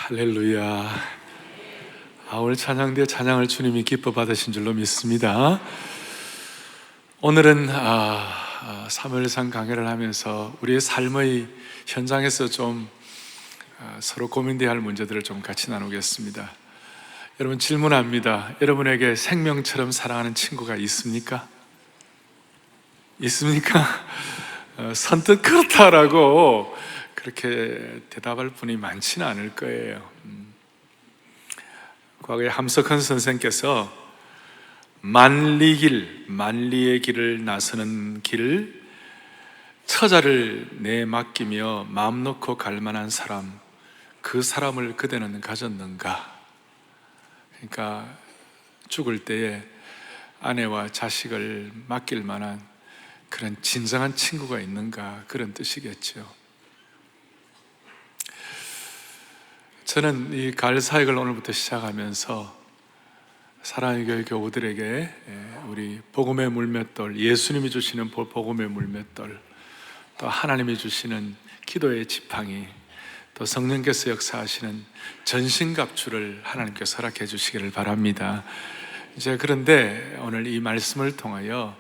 할렐루야. 오늘 찬양대 찬양을 주님이 기뻐 받으신 줄로 믿습니다. 오늘은 사무엘상 강해를 하면서 우리의 삶의 현장에서 좀 서로 고민되어야 할 문제들을 좀 같이 나누겠습니다. 여러분, 질문합니다. 여러분에게 생명처럼 사랑하는 친구가 있습니까? 있습니까? 선뜻 그렇다라고 그렇게 대답할 분이 많지는 않을 거예요. 과거에 함석헌 선생께서 만리의 길을 나서는 길, 처자를 내 맡기며 마음 놓고 갈 만한 사람, 그 사람을 그대는 가졌는가? 그러니까 죽을 때에 아내와 자식을 맡길 만한 그런 진정한 친구가 있는가, 그런 뜻이겠죠. 저는 이 가을 사역을 오늘부터 시작하면서 사랑의 교회 교우들에게 우리 복음의 물맷돌, 예수님이 주시는 복음의 물맷돌, 또 하나님이 주시는 기도의 지팡이, 또 성령께서 역사하시는 전신갑주를 하나님께서 허락해 주시기를 바랍니다. 이제 그런데 오늘 이 말씀을 통하여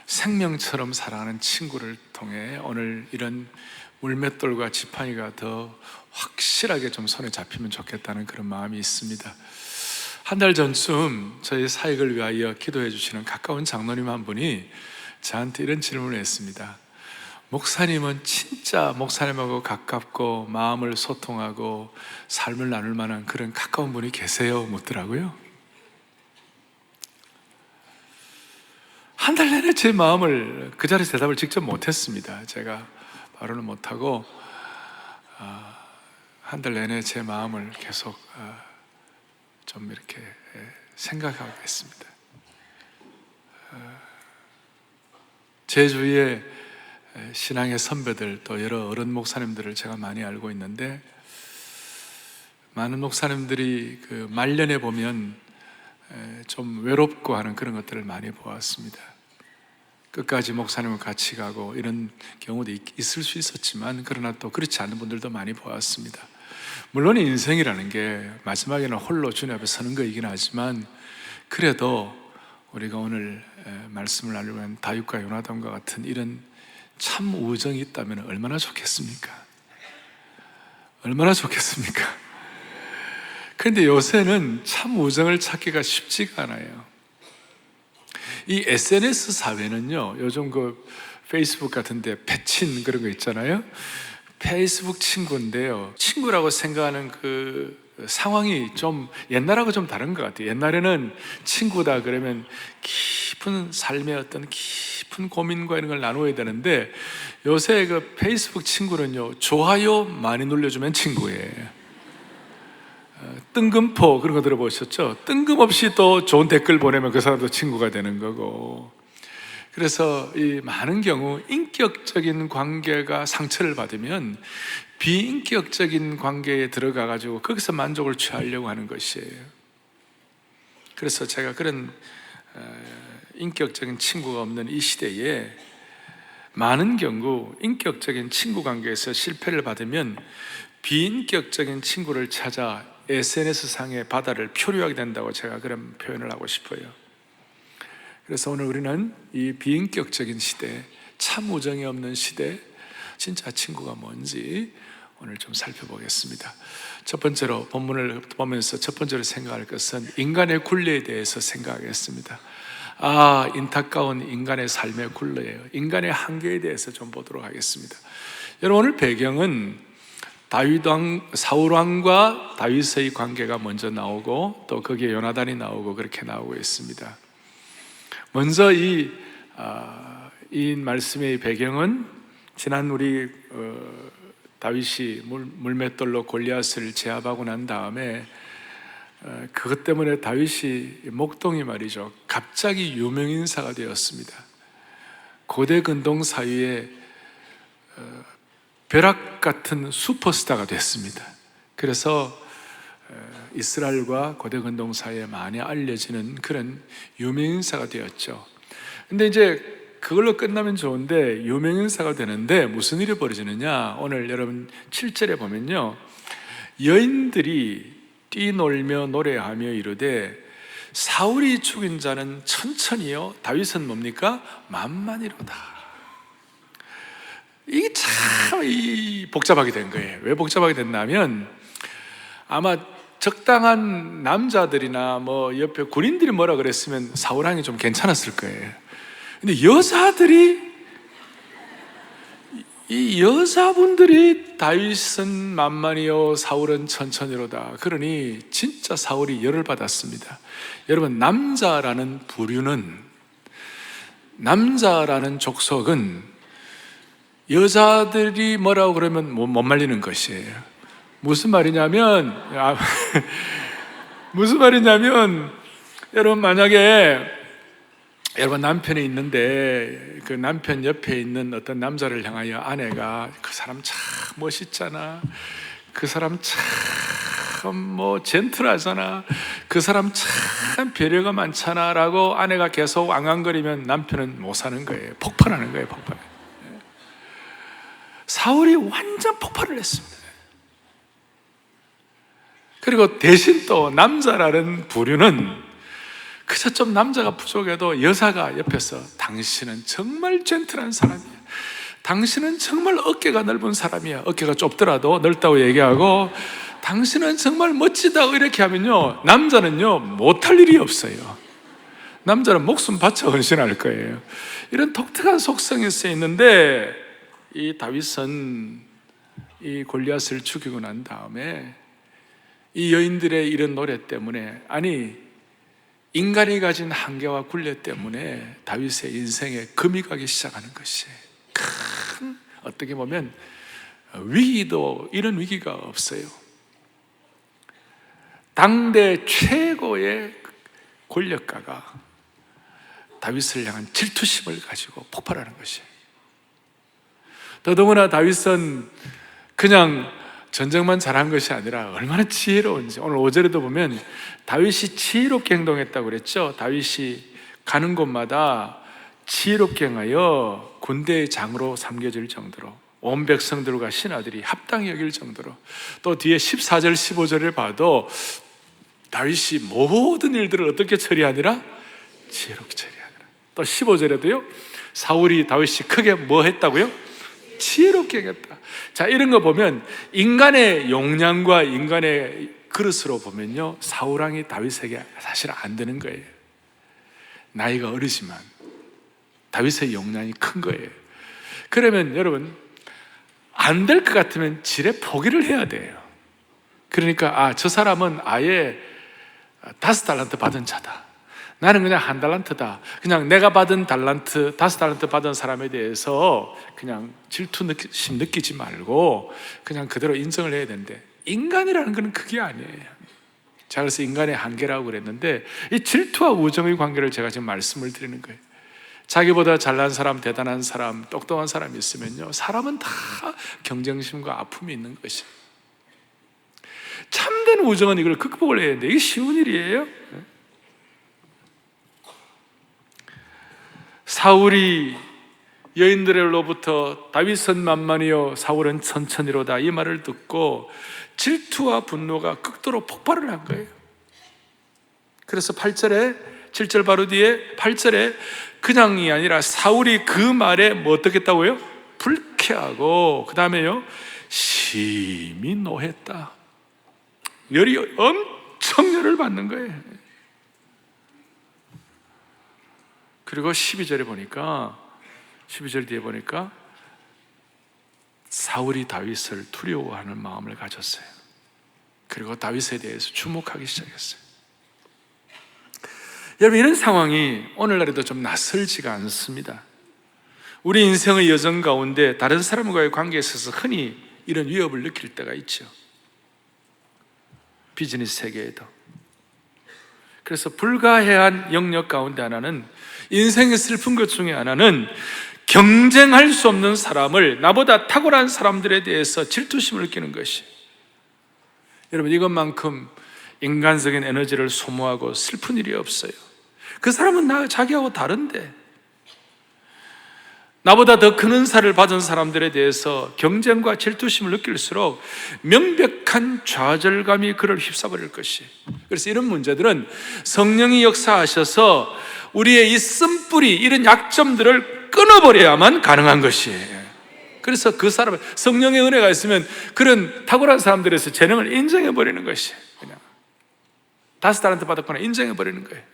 생명처럼 사랑하는 친구를 통해 오늘 이런 물맷돌과 지팡이가 더 확실하게 좀 손에 잡히면 좋겠다는 그런 마음이 있습니다. 한 달 전쯤 저희 사역을 위하여 기도해 주시는 가까운 장로님 한 분이 저한테 이런 질문을 했습니다. 목사님은 진짜 목사님하고 가깝고 마음을 소통하고 삶을 나눌 만한 그런 가까운 분이 계세요? 묻더라고요. 한 달 내내 제 마음을 그 자리에서 대답을 직접 못했습니다. 제가 바로는 못하고 한 달 내내 제 마음을 계속 좀 이렇게 생각하고 있습니다. 제 주위에 신앙의 선배들, 또 여러 어른 목사님들을 제가 많이 알고 있는데, 많은 목사님들이 그 말년에 보면 좀 외롭고 하는 그런 것들을 많이 보았습니다. 끝까지 목사님과 같이 가고 이런 경우도 있을 수 있었지만, 그러나 또 그렇지 않은 분들도 많이 보았습니다. 물론 인생이라는 게 마지막에는 홀로 주님 앞에 서는 거이긴 하지만, 그래도 우리가 오늘 말씀을 나누면 다윗과 요나단과 같은 이런 참 우정이 있다면 얼마나 좋겠습니까? 얼마나 좋겠습니까? 그런데 요새는 참 우정을 찾기가 쉽지가 않아요. 이 SNS 사회는요, 요즘 그 페이스북 같은데 패친 그런 거 있잖아요. 페이스북 친구인데요, 친구라고 생각하는 그 상황이 좀 옛날하고 좀 다른 것 같아요. 옛날에는 친구다 그러면 깊은 삶의 어떤 깊은 고민과 이런 걸 나누어야 되는데, 요새 그 페이스북 친구는요, 좋아요 많이 눌러주면 친구예요. 뜬금포 그런 거 들어보셨죠? 뜬금없이 또 좋은 댓글 보내면 그 사람도 친구가 되는 거고. 그래서 이 많은 경우 인격적인 관계가 상처를 받으면 비인격적인 관계에 들어가 가지고 거기서 만족을 취하려고 하는 것이에요. 그래서 제가 그런 인격적인 친구가 없는 이 시대에 많은 경우 인격적인 친구 관계에서 실패를 받으면 비인격적인 친구를 찾아 SNS상의 바다를 표류하게 된다고 제가 그런 표현을 하고 싶어요. 그래서 오늘 우리는 이 비인격적인 시대, 참 우정이 없는 시대, 진짜 친구가 뭔지 오늘 좀 살펴보겠습니다. 첫 번째로 본문을 보면서 첫 번째로 생각할 것은 인간의 굴레에 대해서 생각하겠습니다. 안타까운 인간의 삶의 굴레예요. 인간의 한계에 대해서 좀 보도록 하겠습니다. 여러분, 오늘 배경은 사울왕과 다윗의 관계가 먼저 나오고, 또 거기에 요나단이 나오고, 그렇게 나오고 있습니다. 먼저 이 말씀의 배경은 지난 우리 다윗이 물맷돌로 골리앗을 제압하고 난 다음에 그것 때문에 다윗이 목동이 말이죠, 갑자기 유명인사가 되었습니다. 고대 근동 사이에 벼락 같은 슈퍼스타가 됐습니다. 그래서 이스라엘과 고대 근동 사이에 많이 알려지는 그런 유명인사가 되었죠. 근데 이제 그걸로 끝나면 좋은데, 유명인사가 되는데 무슨 일이 벌어지느냐? 오늘 여러분 7절에 보면요, 여인들이 뛰놀며 노래하며 이르되 사울이 죽인 자는 천천히요 다윗은 뭡니까? 만만이로다. 이게 참 복잡하게 된 거예요. 왜 복잡하게 됐냐면 아마 적당한 남자들이나 뭐 옆에 군인들이 뭐라 그랬으면 사울왕이 좀 괜찮았을 거예요. 근데 이 여자분들이 다윗은 만만히요 사울은 천천히로다. 그러니 진짜 사울이 열을 받았습니다. 여러분, 남자라는 부류는, 남자라는 족속은 여자들이 뭐라고 그러면 못 말리는 것이에요. 무슨 말이냐면 여러분, 만약에 여러분 남편이 있는데 그 남편 옆에 있는 어떤 남자를 향하여 아내가 그 사람 참 멋있잖아, 그 사람 참 뭐 젠틀하잖아, 그 사람 참 배려가 많잖아 라고 아내가 계속 앙앙거리면 남편은 못 사는 거예요. 폭발하는 거예요. 폭발. 사울이 완전 폭발을 했습니다. 그리고 대신 또 남자라는 부류는 그저 좀 남자가 부족해도 여자가 옆에서 당신은 정말 젠틀한 사람이야, 당신은 정말 어깨가 넓은 사람이야, 어깨가 좁더라도 넓다고 얘기하고 당신은 정말 멋지다 이렇게 하면요, 남자는요 못할 일이 없어요. 남자는 목숨 바쳐 헌신할 거예요. 이런 독특한 속성이 쓰여 있는데 이 다윗은 이 골리앗을 죽이고 난 다음에 이 여인들의 이런 노래 때문에, 아니 인간이 가진 한계와 굴레 때문에 다윗의 인생에 금이 가기 시작하는 것이 큰, 어떻게 보면 위기도 이런 위기가 없어요. 당대 최고의 권력가가 다윗을 향한 질투심을 가지고 폭발하는 것이에요. 더더구나 다윗은 그냥 전쟁만 잘한 것이 아니라 얼마나 지혜로운지, 오늘 5절에도 보면 다윗이 지혜롭게 행동했다고 그랬죠. 다윗이 가는 곳마다 지혜롭게 행하여 군대의 장으로 삼겨질 정도로, 온 백성들과 신하들이 합당히 여길 정도로, 또 뒤에 14절 15절을 봐도 다윗이 모든 일들을 어떻게 처리하니라? 지혜롭게 처리하니라. 또 15절에도요 사울이 다윗이 크게 뭐 했다고요? 지혜롭게 하겠다. 자, 이런 거 보면 인간의 용량과 인간의 그릇으로 보면요 사울왕이 다윗에게 사실 안 되는 거예요. 나이가 어리지만 다윗의 용량이 큰 거예요. 그러면 여러분, 안 될 것 같으면 지레 포기를 해야 돼요. 그러니까 저 사람은 아예 5달란트 받은 자다, 나는 그냥 1달란트다, 그냥 내가 받은 달란트 5달란트 받은 사람에 대해서 그냥 질투심 느끼지 말고 그냥 그대로 인정을 해야 되는데, 인간이라는 건 그게 아니에요. 자, 그래서 인간의 한계라고 그랬는데 이 질투와 우정의 관계를 제가 지금 말씀을 드리는 거예요. 자기보다 잘난 사람, 대단한 사람, 똑똑한 사람이 있으면요 사람은 다 경쟁심과 아픔이 있는 것이에요. 참된 우정은 이걸 극복을 해야 되는데 이게 쉬운 일이에요? 사울이 여인들로부터 다윗은 만만히요 사울은 천천히로다 이 말을 듣고 질투와 분노가 극도로 폭발을 한 거예요. 그래서 8절에 7절 바로 뒤에 8절에 그냥이 아니라 사울이 그 말에 뭐 어떻겠다고요? 불쾌하고 그 다음에요 심히 노했다. 열이 엄청 열을 받는 거예요. 그리고 12절에 보니까 12절 뒤에 보니까 사울이 다윗을 두려워하는 마음을 가졌어요. 그리고 다윗에 대해서 주목하기 시작했어요. 여러분, 이런 상황이 오늘날에도 좀 낯설지가 않습니다. 우리 인생의 여정 가운데 다른 사람과의 관계에 있어서 흔히 이런 위협을 느낄 때가 있죠. 비즈니스 세계에도. 그래서 불가해한 영역 가운데 하나는, 인생의 슬픈 것 중에 하나는 경쟁할 수 없는 사람을, 나보다 탁월한 사람들에 대해서 질투심을 느끼는 것이, 여러분 이것만큼 인간적인 에너지를 소모하고 슬픈 일이 없어요. 그 사람은 자기하고 다른데, 나보다 더 큰 은사를 받은 사람들에 대해서 경쟁과 질투심을 느낄수록 명백한 좌절감이 그를 휩싸버릴 것이. 그래서 이런 문제들은 성령이 역사하셔서 우리의 이 쓴뿌리, 이런 약점들을 끊어버려야만 가능한 것이에요. 그래서 그 사람, 성령의 은혜가 있으면 그런 탁월한 사람들에서 재능을 인정해버리는 것이, 그냥 5달란트 받았거나 인정해버리는 거예요.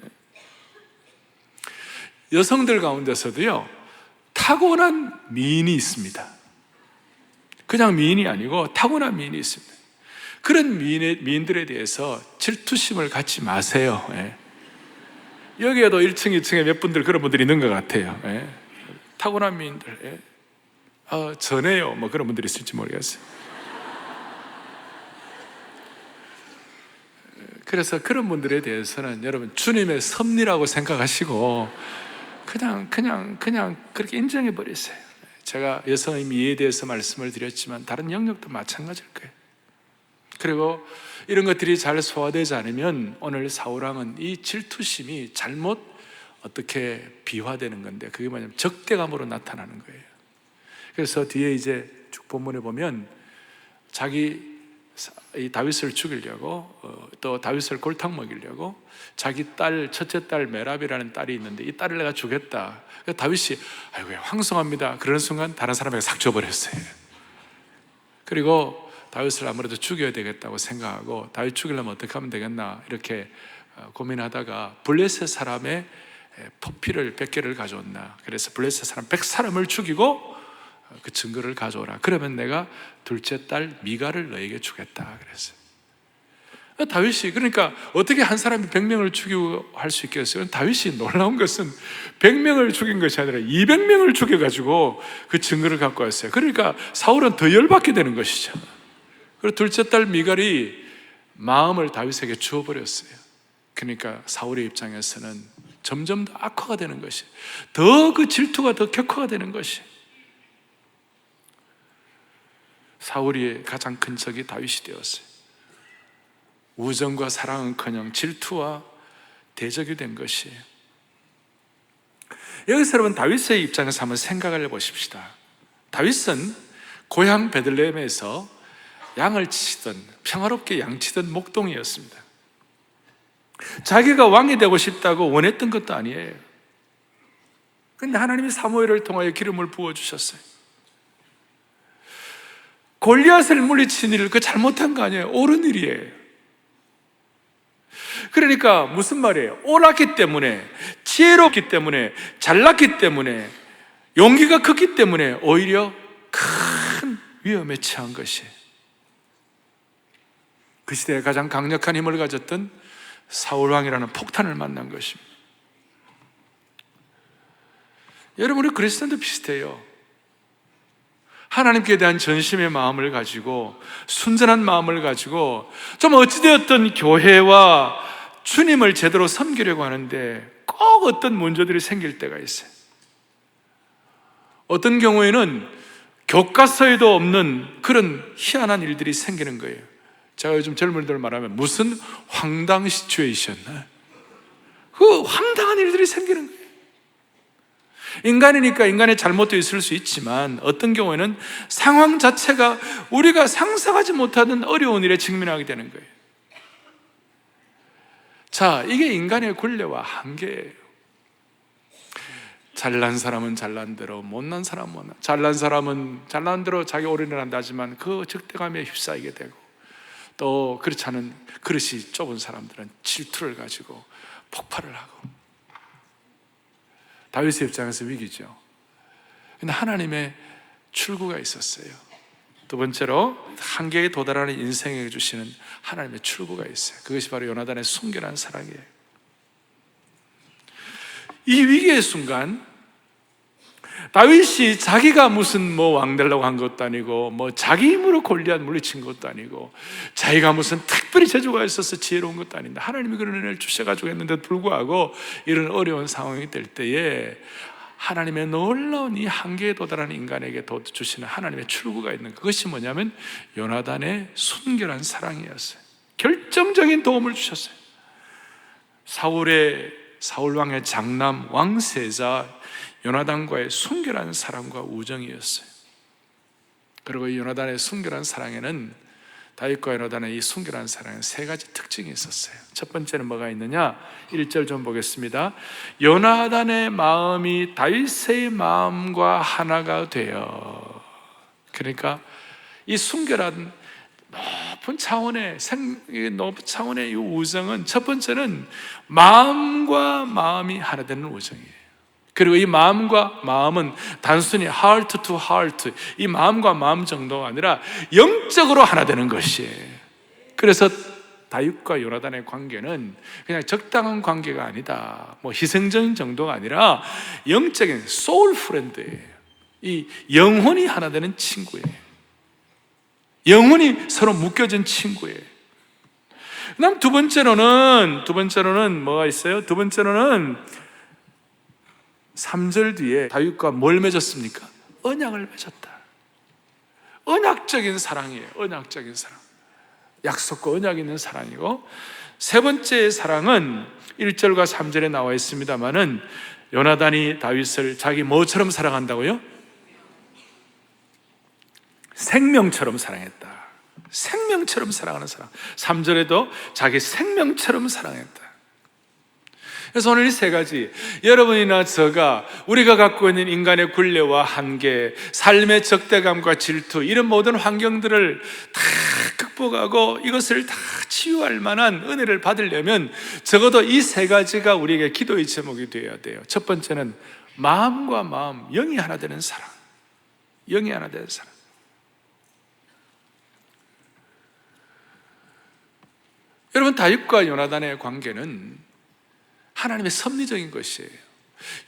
여성들 가운데서도요, 타고난 미인이 있습니다. 그냥 미인이 아니고 타고난 미인이 있습니다. 그런 미인들에 대해서 질투심을 갖지 마세요. 여기에도 1층, 2층에 몇 분들 그런 분들이 있는 것 같아요. 타고난 미인들, 전해요, 뭐 그런 분들이 있을지 모르겠어요. 그래서 그런 분들에 대해서는 여러분 주님의 섭리라고 생각하시고 그냥 그렇게 인정해 버리세요. 제가 여성의 미에 대해서 말씀을 드렸지만 다른 영역도 마찬가지일 거예요. 그리고 이런 것들이 잘 소화되지 않으면 오늘 사울왕은 이 질투심이 잘못 어떻게 비화되는 건데, 그게 뭐냐면 적대감으로 나타나는 거예요. 그래서 뒤에 이제 쭉 본문에 보면 자기 이 다윗을 죽이려고, 또 다윗을 골탕 먹이려고 자기 딸, 첫째 딸 메랍이라는 딸이 있는데 이 딸을 내가 주겠다. 그래서 다윗이 아이고 황송합니다. 그러는 순간 다른 사람에게 싹 줘버렸어요. 그리고 다윗을 아무래도 죽여야 되겠다고 생각하고 다윗 죽이려면 어떻게 하면 되겠나 이렇게 고민하다가 블레셋 사람의 포피를 100개를 가져온다. 그래서 블레셋 사람 100사람을 죽이고 그 증거를 가져오라. 그러면 내가 둘째 딸 미가를 너에게 주겠다. 그랬어요. 다윗이, 그러니까 어떻게 한 사람이 100명을 죽이고 할 수 있겠어요? 다윗이 놀라운 것은 100명을 죽인 것이 아니라 200명을 죽여가지고 그 증거를 갖고 왔어요. 그러니까 사울은 더 열받게 되는 것이죠. 그리고 둘째 딸 미갈이 마음을 다윗에게 주어버렸어요. 그러니까 사울의 입장에서는 점점 더 악화가 되는 것이, 더 그 질투가 더 격화가 되는 것이. 사울의 가장 큰 적이 다윗이 되었어요. 우정과 사랑은커녕 질투와 대적이 된 것이에요. 여기서 여러분 다윗의 입장에서 한번 생각을 해보십시다. 다윗은 고향 베들레헴에서 양을 치던, 평화롭게 양치던 목동이었습니다. 자기가 왕이 되고 싶다고 원했던 것도 아니에요. 그런데 하나님이 사무엘을 통하여 기름을 부어주셨어요. 골리앗을 물리친 일을 그 잘못한 거 아니에요. 옳은 일이에요. 그러니까 무슨 말이에요? 옳았기 때문에, 지혜롭기 때문에, 잘났기 때문에, 용기가 컸기 때문에 오히려 큰 위험에 처한 것이에요. 그 시대에 가장 강력한 힘을 가졌던 사울왕이라는 폭탄을 만난 것입니다. 여러분, 우리 그리스도인도 비슷해요. 하나님께 대한 전심의 마음을 가지고, 순전한 마음을 가지고 좀 어찌되었던 교회와 주님을 제대로 섬기려고 하는데 꼭 어떤 문제들이 생길 때가 있어요. 어떤 경우에는 교과서에도 없는 그런 희한한 일들이 생기는 거예요. 제가 요즘 젊은이들 말하면 무슨 황당 시츄에이션, 그 황당한 일들이 생기는 거예요. 인간이니까 인간의 잘못도 있을 수 있지만 어떤 경우에는 상황 자체가 우리가 상상하지 못하는 어려운 일에 직면하게 되는 거예요. 자, 이게 인간의 굴레와 한계예요. 잘난 사람은 잘난 대로, 못난 사람은 못난, 잘난 사람은 잘난 대로 자기 옳은 일을 한다지만 그 적대감에 휩싸이게 되고, 또 그렇지 않은 그릇이 좁은 사람들은 질투를 가지고 폭발을 하고. 다윗의 입장에서 위기죠. 근데 하나님의 출구가 있었어요. 두 번째로 한계에 도달하는 인생에게 주시는 하나님의 출구가 있어요. 그것이 바로 요나단의 순결한 사랑이에요. 이 위기의 순간 다윗이 자기가 무슨 왕 되려고 한 것도 아니고, 자기 힘으로 골리앗 물리친 것도 아니고, 자기가 무슨 특별히 재주가 있어서 지혜로운 것도 아닌데 하나님이 그런 은혜를 주셔가지고 했는데도 불구하고 이런 어려운 상황이 될 때에 하나님의 놀라운 이 한계에 도달하는 인간에게 주시는 하나님의 출구가 있는, 그것이 뭐냐면 요나단의 순결한 사랑이었어요. 결정적인 도움을 주셨어요. 사울의 사울 왕의 장남 왕세자 요나단과의 순결한 사랑과 우정이었어요. 그리고 이 요나단의 순결한 사랑에는, 다윗과 요나단의 이 순결한 사랑에는 세 가지 특징이 있었어요. 첫 번째는 뭐가 있느냐? 1절 좀 보겠습니다. 요나단의 마음이 다윗의 마음과 하나가 되어. 그러니까 이 순결한 높은 차원의 이 우정은, 첫 번째는 마음과 마음이 하나 되는 우정이에요. 그리고 이 마음과 마음은 단순히 heart to heart, 이 마음과 마음 정도가 아니라 영적으로 하나 되는 것이에요. 그래서 다윗과 요나단의 관계는 그냥 적당한 관계가 아니다, 뭐 희생적인 정도가 아니라 영적인 소울 프렌드예요. 이 영혼이 하나 되는 친구예요. 영혼이 서로 묶여진 친구예요. 그다음 두 번째로는 뭐가 있어요? 두 번째로는 3절 뒤에 다윗과 뭘 맺었습니까? 언약을 맺었다. 언약적인 사랑이에요. 언약적인 사랑. 약속과 언약이 있는 사랑이고, 세 번째 사랑은 1절과 3절에 나와 있습니다만은 요나단이 다윗을 자기 뭐처럼 사랑한다고요? 생명처럼 사랑했다. 생명처럼 사랑하는 사랑. 3절에도 자기 생명처럼 사랑했다. 그래서 오늘 이 세 가지, 여러분이나 저가 우리가 갖고 있는 인간의 굴레와 한계, 삶의 적대감과 질투, 이런 모든 환경들을 다 극복하고 이것을 다 치유할 만한 은혜를 받으려면 적어도 이 세 가지가 우리에게 기도의 제목이 되어야 돼요. 첫 번째는 마음과 마음, 영이 하나 되는 사랑. 영이 하나 되는 사랑. 여러분, 다윗과 요나단의 관계는 하나님의 섭리적인 것이에요.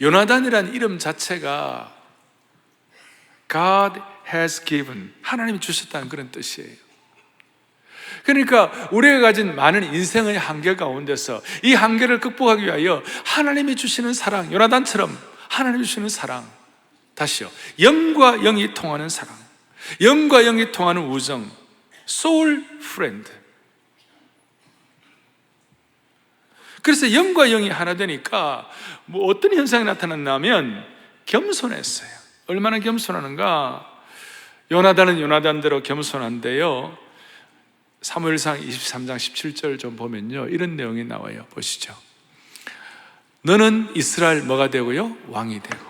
요나단이라는 이름 자체가 God has given, 하나님이 주셨다는 그런 뜻이에요. 그러니까 우리가 가진 많은 인생의 한계 가운데서 이 한계를 극복하기 위하여 하나님이 주시는 사랑, 요나단처럼 하나님이 주시는 사랑, 다시요, 영과 영이 통하는 사랑, 영과 영이 통하는 우정, soul friend. 그래서 영과 영이 하나 되니까 뭐 어떤 현상이 나타났냐면 겸손했어요. 얼마나 겸손하는가? 요나단은 요나단대로 겸손한데요, 사무엘상 23장 17절 좀 보면요, 이런 내용이 나와요. 보시죠. 너는 이스라엘 뭐가 되고요? 왕이 되고,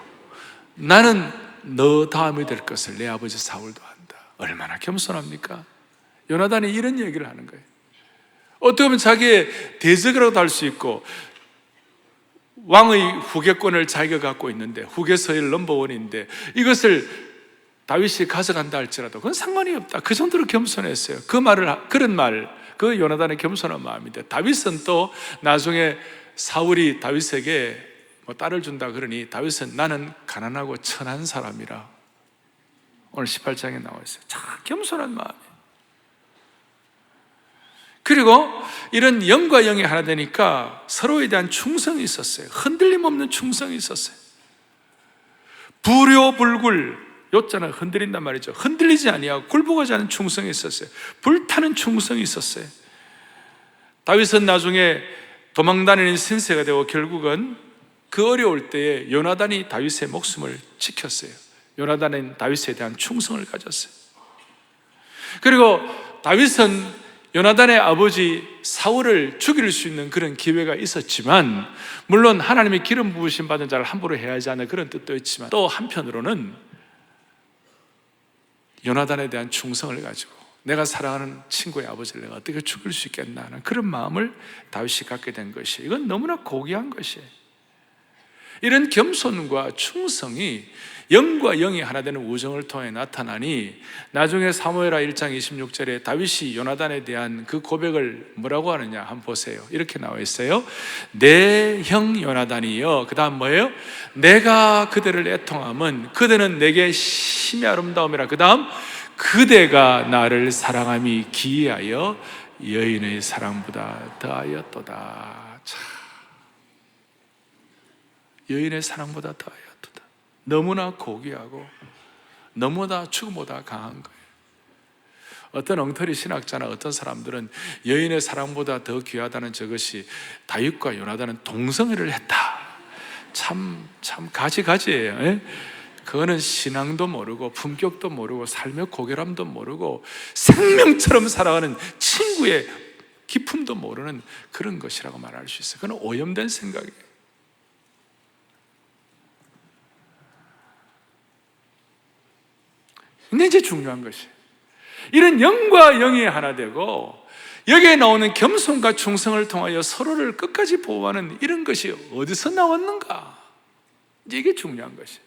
나는 너 다음이 될 것을 내 아버지 사울도 한다. 얼마나 겸손합니까? 요나단이 이런 얘기를 하는 거예요. 어떻게 보면 자기의 대적이라고도 할 수 있고, 왕의 후계권을 자기가 갖고 있는데, 후계서열 넘버원인데 이것을 다윗이 가져간다 할지라도 그건 상관이 없다. 그 정도로 겸손했어요. 그 요나단의 겸손한 마음인데, 다윗은 또 나중에 사울이 다윗에게 뭐 딸을 준다 그러니 다윗은 나는 가난하고 천한 사람이라, 오늘 18장에 나와 있어요. 참 겸손한 마음이에요. 그리고 이런 영과 영이 하나 되니까 서로에 대한 충성이 있었어요. 흔들림 없는 충성이 있었어요. 불효불굴, 요자는 흔들린단 말이죠. 흔들리지 아니하고 굴복하지 않은 충성이 있었어요. 불타는 충성이 있었어요. 다윗은 나중에 도망다니는 신세가 되고 결국은 그 어려울 때에 요나단이 다윗의 목숨을 지켰어요. 요나단은 다윗에 대한 충성을 가졌어요. 그리고 다윗은 요나단의 아버지 사울을 죽일 수 있는 그런 기회가 있었지만, 물론 하나님의 기름 부으심 받은 자를 함부로 해하지 않는 그런 뜻도 있지만, 또 한편으로는 요나단에 대한 충성을 가지고 내가 사랑하는 친구의 아버지를 내가 어떻게 죽일 수 있겠나 하는 그런 마음을 다윗이 갖게 된 것이에요. 이건 너무나 고귀한 것이에요. 이런 겸손과 충성이 영과 영이 하나 되는 우정을 통해 나타나니, 나중에 사무엘하 1장 26절에 다윗이 요나단에 대한 그 고백을 뭐라고 하느냐 한번 보세요. 이렇게 나와 있어요. 내 형 요나단이여, 그 다음 뭐예요? 내가 그대를 애통함은 그대는 내게 심히 아름다움이라, 그 다음 그대가 나를 사랑함이 기이하여 여인의 사랑보다 더하였도다. 참, 여인의 사랑보다 더하였도다. 너무나 고귀하고 너무나 죽음보다 강한 거예요. 어떤 엉터리 신학자나 어떤 사람들은 여인의 사랑보다 더 귀하다는 저것이 다윗과 요나단은 동성애를 했다. 참 가지가지예요. 예? 그거는 신앙도 모르고 품격도 모르고 삶의 고결함도 모르고 생명처럼 살아가는 친구의 기품도 모르는 그런 것이라고 말할 수 있어요. 그건 오염된 생각이에요. 근데 이제 중요한 것이 이런 영과 영이 하나 되고 여기에 나오는 겸손과 충성을 통하여 서로를 끝까지 보호하는 이런 것이 어디서 나왔는가? 이제 이게 중요한 것이.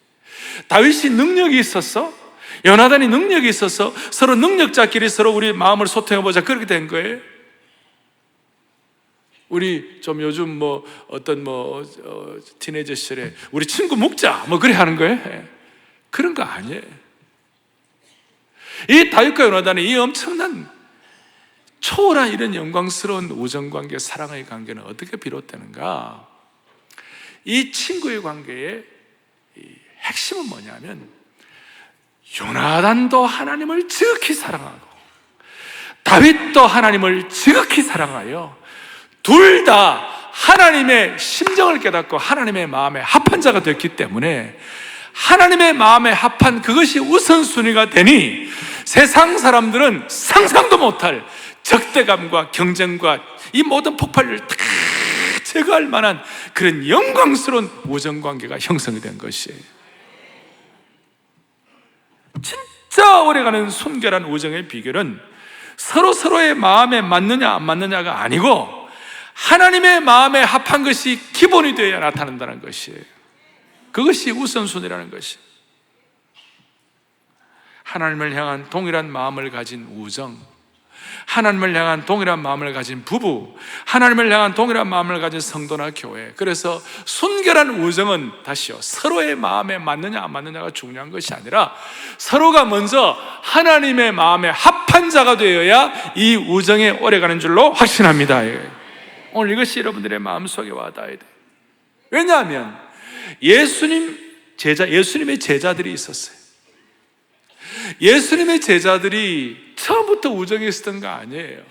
다윗이 능력이 있었어? 요나단이 능력이 있어서 서로 능력자끼리 서로 우리 마음을 소통해보자 그렇게 된 거예요. 우리 좀 요즘 어떤 티네이저 시절에 우리 친구 먹자 그래 하는 거예요. 그런 거 아니에요. 이 다윗과 요나단의 이 엄청난 초월한 이런 영광스러운 우정관계, 사랑의 관계는 어떻게 비롯되는가? 이 친구의 관계의 핵심은 뭐냐면 요나단도 하나님을 지극히 사랑하고 다윗도 하나님을 지극히 사랑하여 둘 다 하나님의 심정을 깨닫고 하나님의 마음에 합한 자가 됐기 때문에 하나님의 마음에 합한 그것이 우선순위가 되니 세상 사람들은 상상도 못할 적대감과 경쟁과 이 모든 폭발을 다 제거할 만한 그런 영광스러운 우정관계가 형성이 된 것이에요. 진짜 오래가는 순결한 우정의 비결은 서로의 마음에 맞느냐 안 맞느냐가 아니고 하나님의 마음에 합한 것이 기본이 되어야 나타난다는 것이에요. 그것이 우선순위라는 것이. 하나님을 향한 동일한 마음을 가진 우정, 하나님을 향한 동일한 마음을 가진 부부, 하나님을 향한 동일한 마음을 가진 성도나 교회. 그래서 순결한 우정은 다시요, 서로의 마음에 맞느냐 안 맞느냐가 중요한 것이 아니라 서로가 먼저 하나님의 마음에 합한 자가 되어야 이 우정이 오래가는 줄로 확신합니다. 오늘 이것이 여러분들의 마음속에 와닿아야 돼요. 왜냐하면 예수님의 제자들이 있었어요. 예수님의 제자들이 처음부터 우정이 있었던 거 아니에요.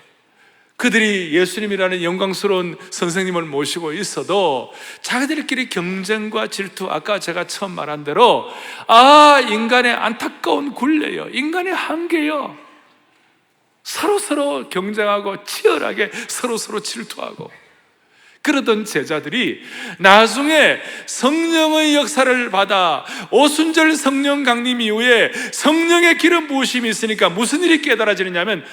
그들이 예수님이라는 영광스러운 선생님을 모시고 있어도 자기들끼리 경쟁과 질투, 아까 제가 처음 말한 대로 인간의 안타까운 굴레요, 인간의 한계요, 서로 경쟁하고 치열하게 서로 질투하고 그러던 제자들이 나중에 성령의 역사를 받아 오순절 성령 강림 이후에 성령의 기름 부으심이 있으니까 무슨 일이 깨달아지느냐면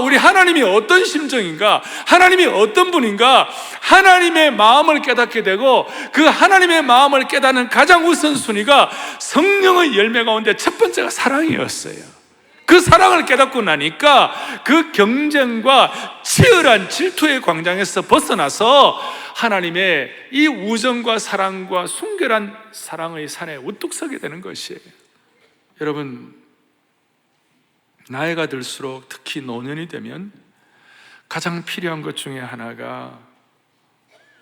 우리 하나님이 어떤 심정인가, 하나님이 어떤 분인가, 하나님의 마음을 깨닫게 되고 그 하나님의 마음을 깨닫는 가장 우선순위가 성령의 열매 가운데 첫 번째가 사랑이었어요. 그 사랑을 깨닫고 나니까 그 경쟁과 치열한 질투의 광장에서 벗어나서 하나님의 이 우정과 사랑과 순결한 사랑의 산에 우뚝 서게 되는 것이에요. 여러분, 나이가 들수록 특히 노년이 되면 가장 필요한 것 중에 하나가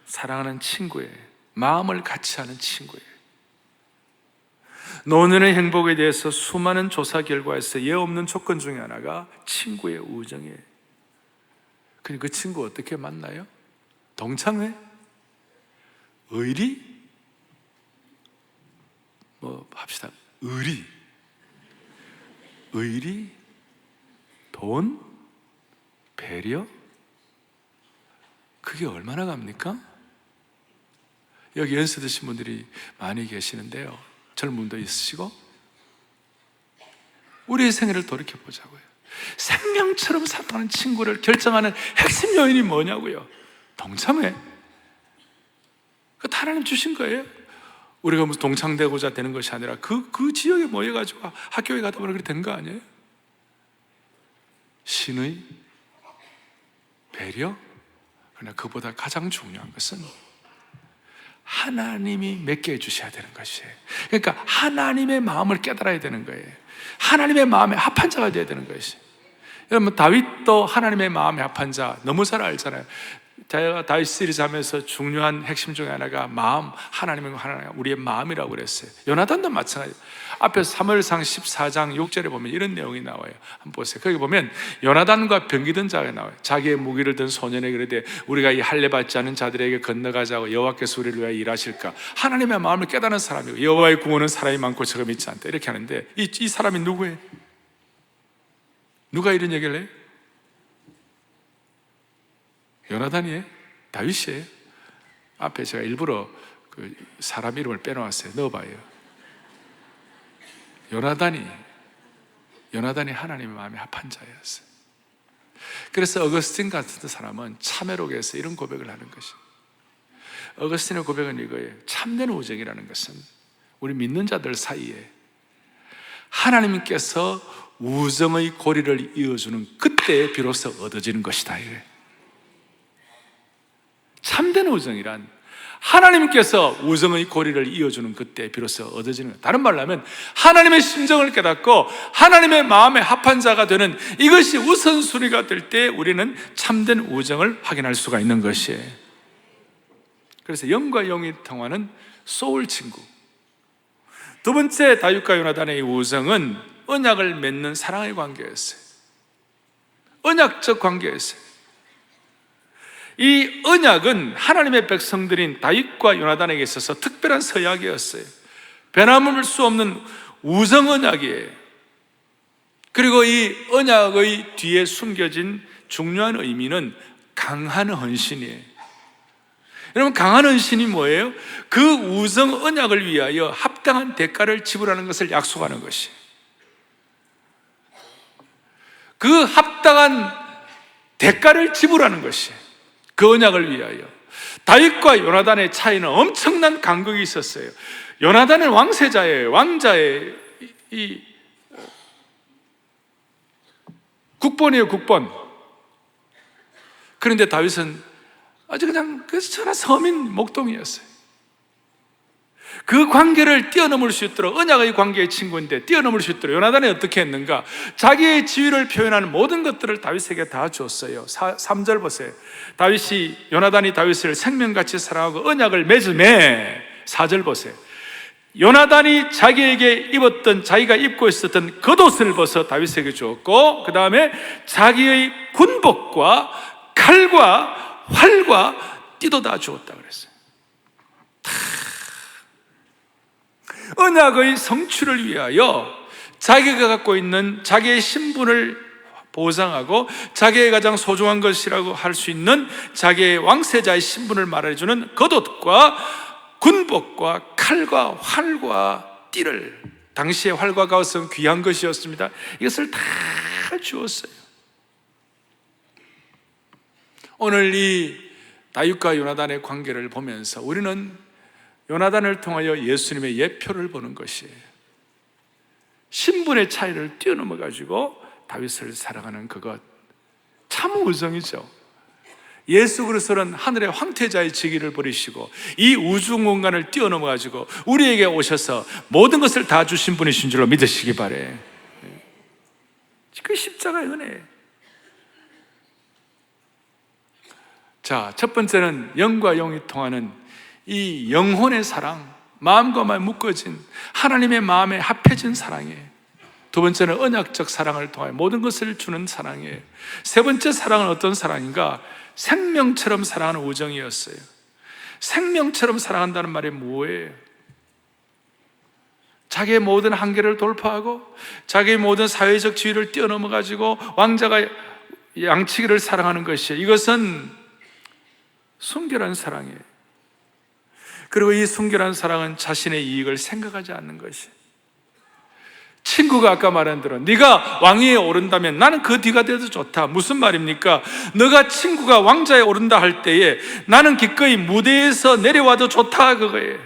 사랑하는 친구예요. 마음을 같이 하는 친구예요. 노년의 행복에 대해서 수많은 조사 결과에서 예 없는 조건 중에 하나가 친구의 우정이에요. 근데 그 친구 어떻게 만나요? 동창회? 의리? 합시다. 의리? 돈? 배려? 그게 얼마나 갑니까? 여기 연세 드신 분들이 많이 계시는데요, 젊은 분도 있으시고, 우리의 생애를 돌이켜보자고요. 생명처럼 사랑하는 친구를 결정하는 핵심 요인이 뭐냐고요? 동참회. 그거 하나님 주신 거예요. 우리가 무슨 동창되고자 되는 것이 아니라 그 지역에 모여가지고 학교에 가다 보니 그렇게 된 거 아니에요? 신의, 배려. 그러나 그보다 가장 중요한 것은 하나님이 맺게 해주셔야 되는 것이에요. 그러니까 하나님의 마음을 깨달아야 되는 거예요. 하나님의 마음에 합한 자가 되어야 되는 것이에요. 여러분, 다윗도 하나님의 마음에 합한 자 너무 잘 알잖아요. 제가 다윗 시리즈 하면서 중요한 핵심 중에 하나가 마음, 하나님과 하나가 우리의 마음이라고 그랬어요. 요나단도 마찬가지예요. 앞에 사무엘상 14장 6절에 보면 이런 내용이 나와요. 한번 보세요. 거기 보면 요나단과 병기든 자가 나와요. 자기의 무기를 든 소년에게 이르되 우리가 이 할례 받지 않은 자들에게 건너가자고 여호와께서 우리를 위하여 일하실까? 하나님의 마음을 깨닫는 사람이고 여호와의 구원은 사람이 많고 적음 있지 않다, 이렇게 하는데 이 사람이 누구예요? 누가 이런 얘기를 해요? 요나단이에요? 다윗이에요? 앞에 제가 일부러 그 사람 이름을 빼놓았어요. 넣어봐요. 요나단이 하나님의 마음에 합한 자였어요. 그래서 어거스틴 같은 사람은 참회록에서 이런 고백을 하는 것이, 어거스틴의 고백은 이거예요. 참된 우정이라는 것은 우리 믿는 자들 사이에 하나님께서 우정의 고리를 이어주는 그때에 비로소 얻어지는 것이다. 참된 우정이란 하나님께서 우정의 고리를 이어주는 그때 비로소 얻어지는 것. 다른 말로 하면 하나님의 심정을 깨닫고 하나님의 마음에 합한 자가 되는 이것이 우선순위가 될 때 우리는 참된 우정을 확인할 수가 있는 것이에요. 그래서 영과 영이 통하는 소울 친구. 두 번째, 다윗과 요나단의 우정은 언약을 맺는 사랑의 관계였어요. 언약적 관계였어요. 이 언약은 하나님의 백성들인 다윗과 요나단에게 있어서 특별한 서약이었어요. 변함을 수 없는 우정 언약이에요. 그리고 이 언약의 뒤에 숨겨진 중요한 의미는 강한 헌신이에요. 여러분, 강한 헌신이 뭐예요? 그 우정 언약을 위하여 합당한 대가를 지불하는 것을 약속하는 것이에요. 그 합당한 대가를 지불하는 것이에요. 그 언약을 위하여. 다윗과 요나단의 차이는 엄청난 간극이 있었어요. 요나단은 왕세자예요. 왕자의 이 국본이에요, 국본. 그런데 다윗은 아주 그냥 천하 서민 목동이었어요. 그 관계를 뛰어넘을 수 있도록, 언약의 관계의 친구인데 뛰어넘을 수 있도록 요나단이 어떻게 했는가? 자기의 지위를 표현하는 모든 것들을 다윗에게 다 줬어요. 3절 보세요. 요나단이 다윗을 생명같이 사랑하고 언약을 맺음에, 4절 보세요. 요나단이 자기에게 자기가 입고 있었던 겉옷을 벗어 다윗에게 주었고, 그 다음에 자기의 군복과 칼과 활과 띠도 다 주었다 그랬어요. 언약의 성취를 위하여 자기가 갖고 있는 자기의 신분을 보장하고 자기의 가장 소중한 것이라고 할 수 있는 자기의 왕세자의 신분을 말해주는 겉옷과 군복과 칼과 활과 띠를, 당시에 활과 겉은 귀한 것이었습니다. 이것을 다 주었어요. 오늘 이 다윗과 요나단의 관계를 보면서 우리는 요나단을 통하여 예수님의 예표를 보는 것이에요. 신분의 차이를 뛰어넘어 가지고 다윗을 사랑하는 그것, 참 우정이죠. 예수 그리스도는 하늘의 황태자의 직위를 버리시고 이 우주 공간을 뛰어넘어 가지고 우리에게 오셔서 모든 것을 다 주신 분이신 줄로 믿으시기 바래. 그 십자가의 은혜예요. 자, 첫 번째는 영과 영이 통하는 이 영혼의 사랑, 마음과 마음이 묶어진 하나님의 마음에 합해진 사랑이에요. 두 번째는 언약적 사랑을 통하여 모든 것을 주는 사랑이에요. 세 번째 사랑은 어떤 사랑인가? 생명처럼 사랑하는 우정이었어요. 생명처럼 사랑한다는 말이 뭐예요? 자기의 모든 한계를 돌파하고 자기의 모든 사회적 지위를 뛰어넘어 가지고 왕자가 양치기를 사랑하는 것이에요. 이것은 순결한 사랑이에요. 그리고 이 순결한 사랑은 자신의 이익을 생각하지 않는 것이. 친구가 아까 말한 대로 네가 왕위에 오른다면 나는 그 뒤가 돼도 좋다. 무슨 말입니까? 너가 친구가 왕자에 오른다 할 때에 나는 기꺼이 무대에서 내려와도 좋다, 그거예요.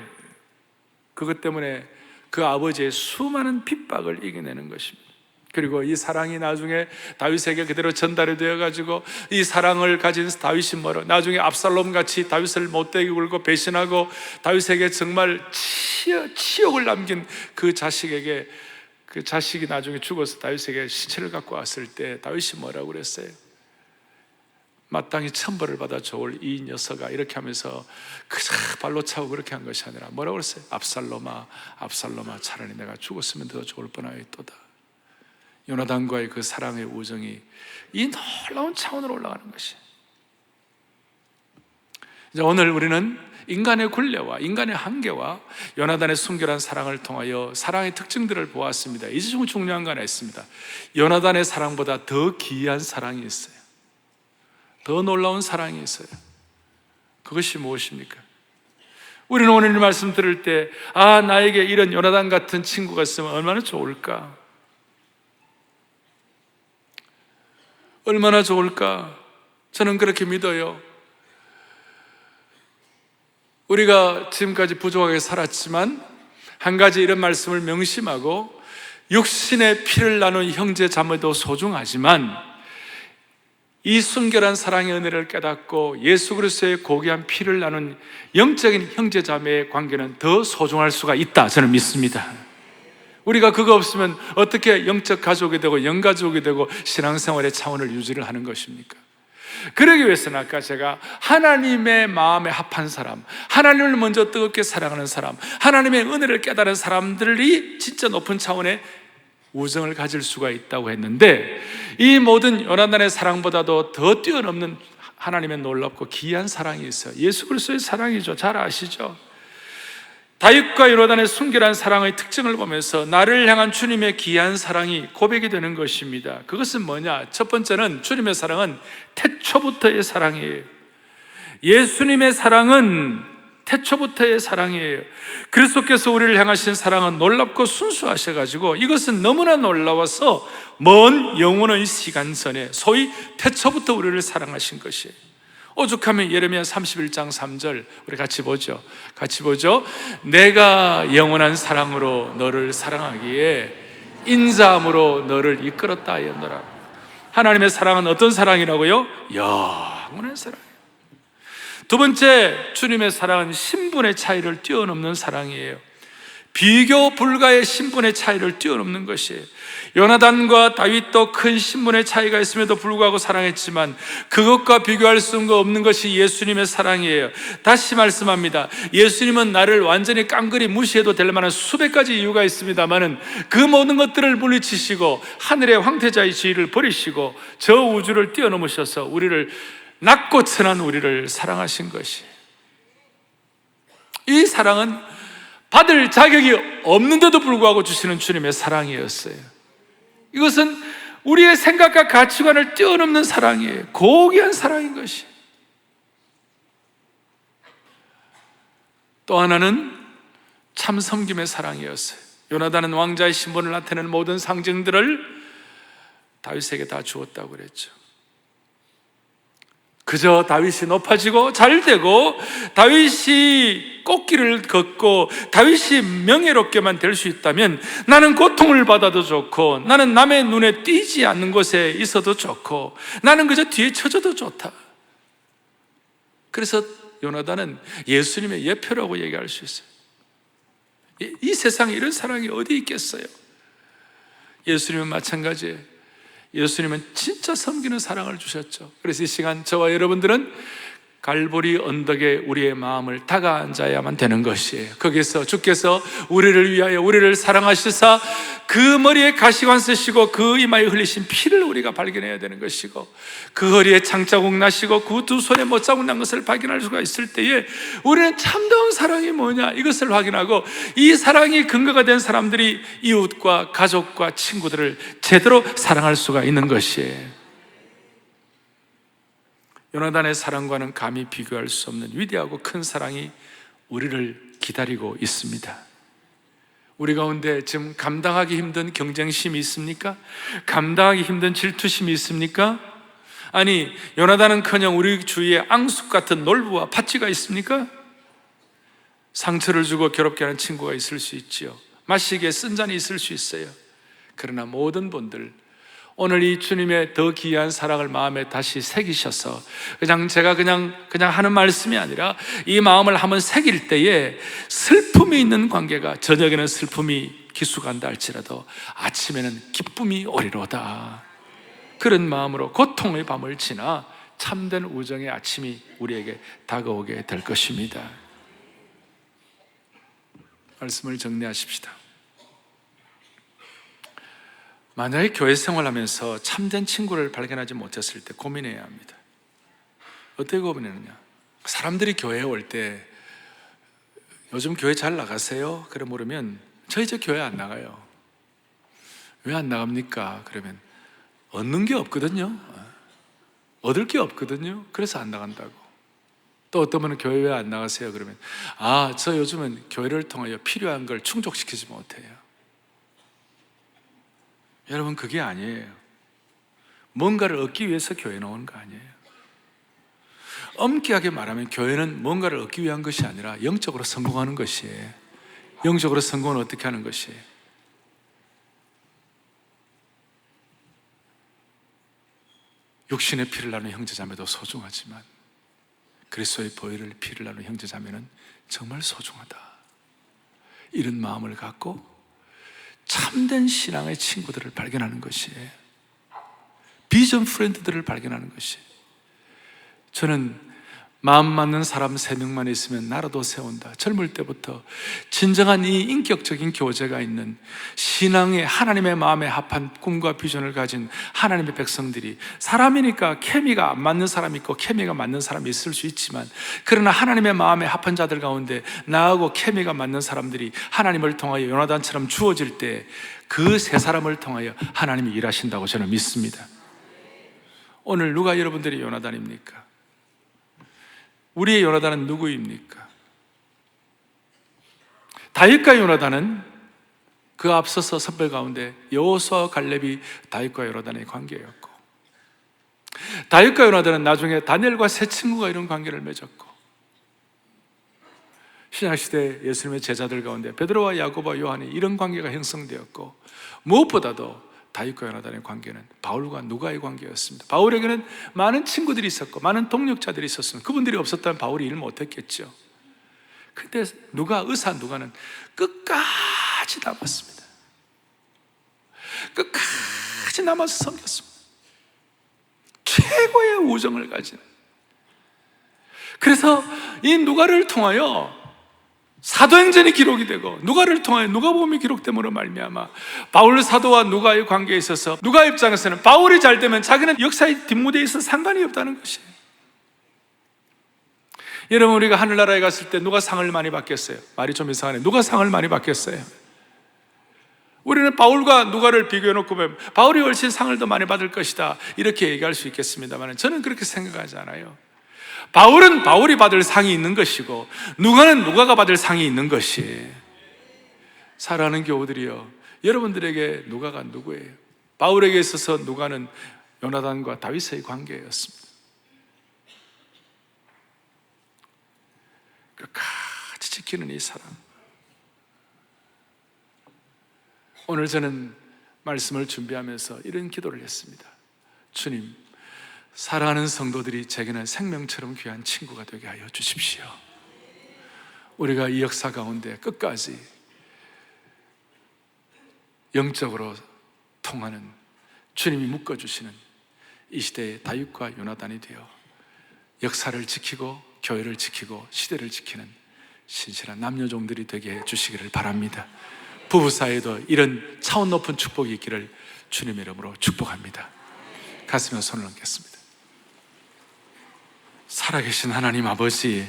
그것 때문에 그 아버지의 수많은 핍박을 이겨내는 것입니다. 그리고 이 사랑이 나중에 다윗에게 그대로 전달이 되어가지고 이 사랑을 가진 다윗이 나중에 압살롬 같이 다윗을 못되게 굴고 배신하고 다윗에게 정말 치욕을 남긴 그 자식에게, 그 자식이 나중에 죽어서 다윗에게 시체를 갖고 왔을 때 다윗이 뭐라고 그랬어요? 마땅히 천벌을 받아 좋을 이 녀석아, 이렇게 하면서 그저 발로 차고 그렇게 한 것이 아니라 뭐라고 그랬어요? 압살롬아, 압살롬아, 차라리 내가 죽었으면 더 좋을 뻔하였도다. 요나단과의 그 사랑의 우정이 이 놀라운 차원으로 올라가는 것이. 이제 오늘 우리는 인간의 굴레와 인간의 한계와 요나단의 순결한 사랑을 통하여 사랑의 특징들을 보았습니다. 이제 좀 중요한 거 하나 있습니다. 요나단의 사랑보다 더 기이한 사랑이 있어요. 더 놀라운 사랑이 있어요. 그것이 무엇입니까? 우리는 오늘 이 말씀 들을 때, 아, 나에게 이런 요나단 같은 친구가 있으면 얼마나 좋을까? 얼마나 좋을까? 저는 그렇게 믿어요. 우리가 지금까지 부족하게 살았지만 한 가지 이런 말씀을 명심하고, 육신의 피를 나눈 형제 자매도 소중하지만 이 순결한 사랑의 은혜를 깨닫고 예수 그리스도의 고귀한 피를 나눈 영적인 형제 자매의 관계는 더 소중할 수가 있다, 저는 믿습니다. 우리가 그거 없으면 어떻게 영적 가족이 되고 영가족이 되고 신앙생활의 차원을 유지를 하는 것입니까? 그러기 위해서는 아까 제가 하나님의 마음에 합한 사람, 하나님을 먼저 뜨겁게 사랑하는 사람, 하나님의 은혜를 깨달은 사람들이 진짜 높은 차원의 우정을 가질 수가 있다고 했는데, 이 모든 요나단의 사랑보다도 더 뛰어넘는 하나님의 놀랍고 귀한 사랑이 있어요. 예수 그리스도의 사랑이죠. 잘 아시죠? 다윗과 요나단의 순결한 사랑의 특징을 보면서 나를 향한 주님의 귀한 사랑이 고백이 되는 것입니다. 그것은 뭐냐? 첫 번째는 주님의 사랑은 태초부터의 사랑이에요. 예수님의 사랑은 태초부터의 사랑이에요. 그리스도께서 우리를 향하신 사랑은 놀랍고 순수하셔가지고 이것은 너무나 놀라워서 먼 영원한 시간 전에 소위 태초부터 우리를 사랑하신 것이에요. 오죽하면 예레미야 31장 3절 우리 같이 보죠. 내가 영원한 사랑으로 너를 사랑하기에 인자함으로 너를 이끌었다 하였노라. 하나님의 사랑은 어떤 사랑이라고요? 영원한 사랑이에요. 두 번째, 주님의 사랑은 신분의 차이를 뛰어넘는 사랑이에요. 비교 불가의 신분의 차이를 뛰어넘는 것이에요. 요나단과 다윗도 큰 신분의 차이가 있음에도 불구하고 사랑했지만 그것과 비교할 수 없는 것이 예수님의 사랑이에요. 다시 말씀합니다. 예수님은 나를 완전히 깡그리 무시해도 될 만한 수백 가지 이유가 있습니다만은 그 모든 것들을 물리치시고 하늘의 황태자의 지위를 버리시고 저 우주를 뛰어넘으셔서 우리를, 낮고 천한 우리를 사랑하신 것이, 이 사랑은 받을 자격이 없는데도 불구하고 주시는 주님의 사랑이었어요. 이것은 우리의 생각과 가치관을 뛰어넘는 사랑이에요. 고귀한 사랑인 것이. 또 하나는 참 섬김의 사랑이었어요. 요나단은 왕자의 신분을 나타내는 모든 상징들을 다윗에게 다 주었다고 그랬죠. 그저 다윗이 높아지고 잘되고 다윗이 꽃길을 걷고 다윗이 명예롭게만 될 수 있다면 나는 고통을 받아도 좋고, 나는 남의 눈에 띄지 않는 곳에 있어도 좋고, 나는 그저 뒤에 쳐져도 좋다. 그래서 요나단은 예수님의 예표라고 얘기할 수 있어요. 이 세상에 이런 사랑이 어디 있겠어요? 예수님은 마찬가지예요. 예수님은 진짜 섬기는 사랑을 주셨죠. 그래서 이 시간 저와 여러분들은 갈보리 언덕에 우리의 마음을 다가앉아야만 되는 것이에요. 거기서 주께서 우리를 위하여 우리를 사랑하시사 그 머리에 가시관 쓰시고 그 이마에 흘리신 피를 우리가 발견해야 되는 것이고, 그 허리에 창자국 나시고 그 두 손에 못자국 난 것을 발견할 수가 있을 때에 우리는 참다운 사랑이 뭐냐, 이것을 확인하고 이 사랑이 근거가 된 사람들이 이웃과 가족과 친구들을 제대로 사랑할 수가 있는 것이에요. 요나단의 사랑과는 감히 비교할 수 없는 위대하고 큰 사랑이 우리를 기다리고 있습니다. 우리 가운데 지금 감당하기 힘든 경쟁심이 있습니까? 감당하기 힘든 질투심이 있습니까? 아니, 요나단은커녕 우리 주위에 앙숙 같은 놀부와 파치가 있습니까? 상처를 주고 괴롭게 하는 친구가 있을 수 있지요. 마시기에 쓴 잔이 있을 수 있어요. 그러나 모든 분들, 오늘 이 주님의 더 귀한 사랑을 마음에 다시 새기셔서 제가 그냥 하는 말씀이 아니라 이 마음을 한번 새길 때에 슬픔이 있는 관계가, 저녁에는 슬픔이 기수간다 할지라도 아침에는 기쁨이 오리로다. 그런 마음으로 고통의 밤을 지나 참된 우정의 아침이 우리에게 다가오게 될 것입니다. 말씀을 정리하십시다. 만약에 교회 생활하면서 참된 친구를 발견하지 못했을 때 고민해야 합니다. 어떻게 고민하느냐? 사람들이 교회에 올 때 요즘 교회 잘 나가세요? 그래 물으면 저 이제 교회 안 나가요. 왜 안 나갑니까? 그러면 얻는 게 없거든요. 얻을 게 없거든요. 그래서 안 나간다고. 또 어떤 분은 교회 왜 안 나가세요? 그러면 저 요즘은 교회를 통하여 필요한 걸 충족시키지 못해요. 여러분, 그게 아니에요. 뭔가를 얻기 위해서 교회 나오는 거 아니에요. 엄격하게 말하면 교회는 뭔가를 얻기 위한 것이 아니라 영적으로 성공하는 것이에요. 영적으로 성공은 어떻게 하는 것이에요? 육신의 피를 나누는 형제자매도 소중하지만 그리스도의 보혈을 피를 나누는 형제자매는 정말 소중하다. 이런 마음을 갖고 참된 신앙의 친구들을 발견하는 것이에요. 비전 프렌드들을 발견하는 것이에요. 저는 마음 맞는 사람 3명만 있으면 나라도 세운다. 젊을 때부터 진정한 이 인격적인 교제가 있는 신앙의 하나님의 마음에 합한 꿈과 비전을 가진 하나님의 백성들이, 사람이니까 케미가 안 맞는 사람이 있고 케미가 맞는 사람이 있을 수 있지만, 그러나 하나님의 마음에 합한 자들 가운데 나하고 케미가 맞는 사람들이 하나님을 통하여 요나단처럼 주어질 때 그 세 사람을 통하여 하나님이 일하신다고 저는 믿습니다. 오늘 누가 여러분들이 요나단입니까? 우리의 요나단은 누구입니까? 다윗과 요나단은 그 앞서서 선배 가운데 여호수아와 갈렙이 다윗과 요나단의 관계였고, 다윗과 요나단은 나중에 다니엘과 세 친구가 이런 관계를 맺었고, 신약시대 예수님의 제자들 가운데 베드로와 야고보와 요한이 이런 관계가 형성되었고, 무엇보다도 다윗과 요나단의 관계는 바울과 누가의 관계였습니다. 바울에게는 많은 친구들이 있었고 많은 동력자들이 있었습니다. 그분들이 없었다면 바울이 일을 못했겠죠. 근데 의사 누가는 끝까지 남았습니다. 끝까지 남아서 섬겼습니다. 최고의 우정을 가지는. 그래서 이 누가를 통하여 사도행전이 기록이 되고, 누가를 통하여 누가복음이 기록됨으로 말미암아 바울 사도와 누가의 관계에 있어서 누가 입장에서는 바울이 잘 되면 자기는 역사의 뒷무대에 있어 상관이 없다는 것이에요. 여러분, 우리가 하늘나라에 갔을 때 누가 상을 많이 받겠어요? 말이 좀 이상하네. 누가 상을 많이 받겠어요? 우리는 바울과 누가를 비교해놓고 보면 바울이 훨씬 상을 더 많이 받을 것이다, 이렇게 얘기할 수 있겠습니다만, 저는 그렇게 생각하지 않아요. 바울은 바울이 받을 상이 있는 것이고, 누가는 누가가 받을 상이 있는 것이에요. 사랑하는 교우들이여, 여러분들에게 누가가 누구예요? 바울에게 있어서 누가는 요나단과 다윗의 관계였습니다. 끝까지 지키는 이 사랑. 오늘 저는 말씀을 준비하면서 이런 기도를 했습니다. 주님, 사랑하는 성도들이 제게는 생명처럼 귀한 친구가 되게 하여 주십시오. 우리가 이 역사 가운데 끝까지 영적으로 통하는, 주님이 묶어주시는 이 시대의 다윗과 요나단이 되어 역사를 지키고 교회를 지키고 시대를 지키는 신실한 남녀종들이 되게 해 주시기를 바랍니다. 부부 사이에도 이런 차원 높은 축복이 있기를 주님의 이름으로 축복합니다. 가슴에 손을 얹겠습니다. 살아계신 하나님 아버지,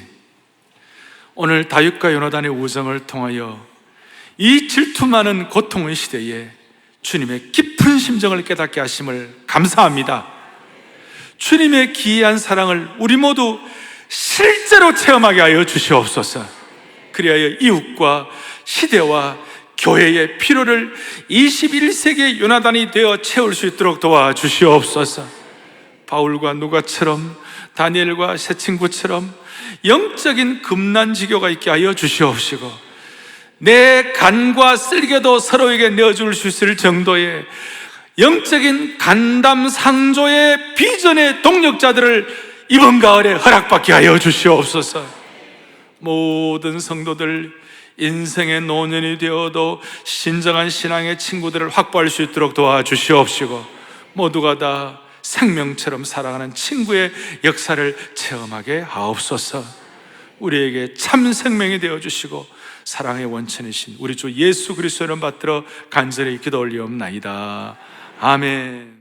오늘 다윗과 요나단의 우정을 통하여 이 질투 많은 고통의 시대에 주님의 깊은 심정을 깨닫게 하심을 감사합니다. 주님의 기이한 사랑을 우리 모두 실제로 체험하게 하여 주시옵소서. 그리하여 이웃과 시대와 교회의 필요를 21세기의 요나단이 되어 채울 수 있도록 도와주시옵소서. 바울과 누가처럼, 다니엘과 새 친구처럼 영적인 금난지교가 있게 하여 주시옵시고, 내 간과 쓸개도 서로에게 내어줄 수 있을 정도의 영적인 간담상조의 비전의 동력자들을 이번 가을에 허락받게 하여 주시옵소서. 모든 성도들 인생의 노년이 되어도 신정한 신앙의 친구들을 확보할 수 있도록 도와주시옵시고, 모두가 다 생명처럼 살아가는 친구의 역사를 체험하게 하옵소서. 우리에게 참 생명이 되어주시고 사랑의 원천이신 우리 주 예수 그리스도를 받들어 간절히 기도 올리옵나이다. 아멘.